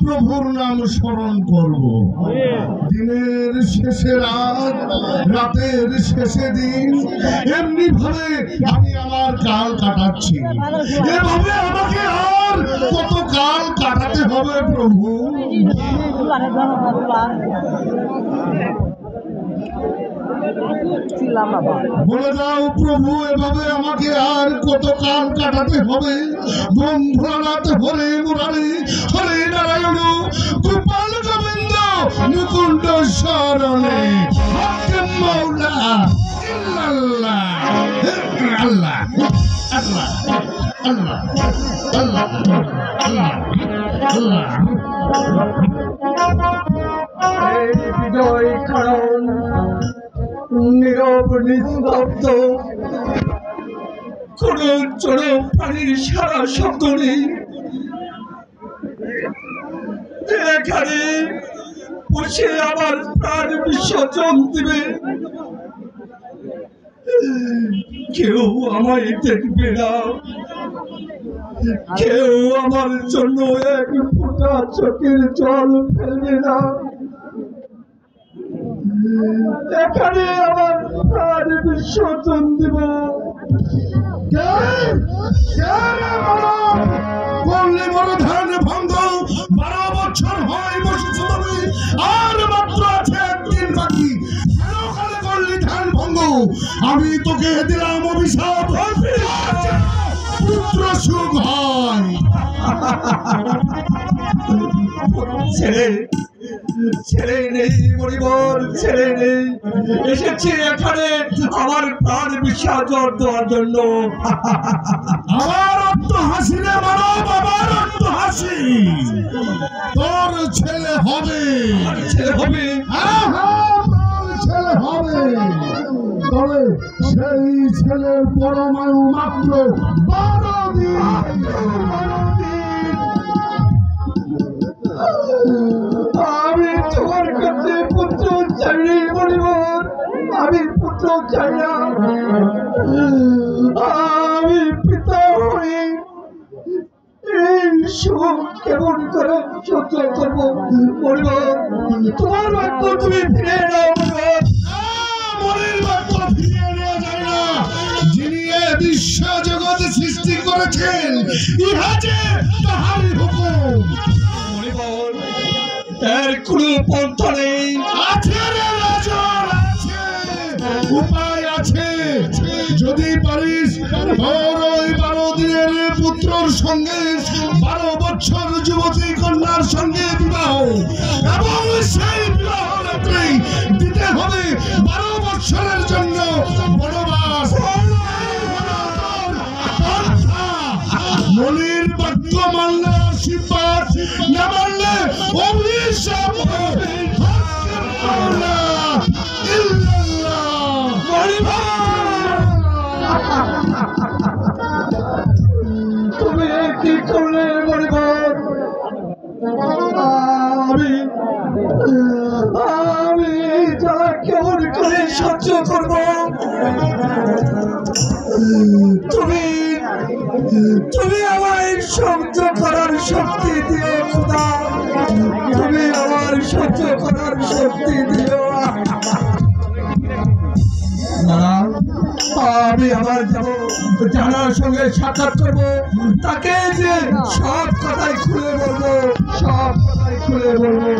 প্রভুর নাম স্মরণ করব। দিনের শেষে রাত, রাতের শেষে দিন, এমনি ভাবে আমি আমার কাল কাটাচ্ছি। এভাবে আমাকে আর কত কাল কাটাতে হবে প্রভু? বলে দাও প্রভু, এভাবে আমাকে আর কত কাল কাটাতে হবে? ব্রহ্মনাথ হরে মুরারি, হরে নারায়ণ, গোপাল গোবিন্দ, মুকুন্দ শরণে, হকে মৌলা ইল্লাল্লাহ, আল্লাহ আল্লাহ আল্লাহ আল্লাহ আল্লাহ আল্লাহ। এই বিজয় কারণ নীরব নিস্তব্ধ, কোন চড় প্রাণীর সারা শব্দ নেই। এখানে বসে আমার প্রাণ বিসর্জন দিবে, কেউ আমায় দেখবে না, কেউ আমার জন্য এক ফোঁটা চোখের জল ফেলবে না। এখানে আমার প্রাণ বিসর্জন দিব। বললে বড় ধ্যান ভঙ্গ, 12 বছর হয় বসেছ তুমি, আর মাত্র আছে একদিন বাকি। কেন করলি ধ্যান ভঙ্গ? আমি তোকে দিলাম অভিশাপ, পুত্র সুখ হয়। ছেড়ে নেই পরিবার, ছেড়ে নেই, এসেছি এখানে আমার প্রাণ বিসর্জন দেওয়ার জন্য। আমার অট্ট হাসি রে মানব, আমার অট্ট হাসি। তোর ছেলে হবে, ছেলে হবে, ছেলে হবে। তবে সেই ছেলের পরমায়ু মাত্র 12 দিন। আমি তোমার কাছে পুত্র চাই পরিবার, আমি পুত্র চাই না। আমি পিতা হয়ে এই সুখ কেমন করে সহ্য করবো পরিবার? তোমার বাক্য তুমি ফিরে নাও পরিবার। মনের বাক্য ফিরিয়ে নেওয়া যায় না। যিনি এ বিশ্ব জগৎ সৃষ্টি করেছেন, ইহা যে তাহারই হুকুম। এর কোনো পন্থা নেই। আছে রে রাজন, আছে, উপায় আছে। যদি পারিস তোর ওই 12 দিনের পুত্রর সঙ্গে 12 বছর যুবতী কন্যার সঙ্গে বিবাহ, এবং সেই বিবাহ রাত্রে দিতে হবে 12 বছরের জন্য বনবাস। মনির বাক্য মানলে আশীর্বাদ, না মানলে অভিশাপ। তুমি কি করলে পরিবার? আমি যারা কেমন করে সহ্য করব? তুমি আমায় সহ্য করার শক্তি দিও খোদা, তুমি আমার সহ্য করার শক্তি দিও। আমি আবার যাবো, জানার সঙ্গে সাক্ষাৎ করবো, তাকে যে সব কথাই খুলে বলবো, সব কথাই খুলে বলবো।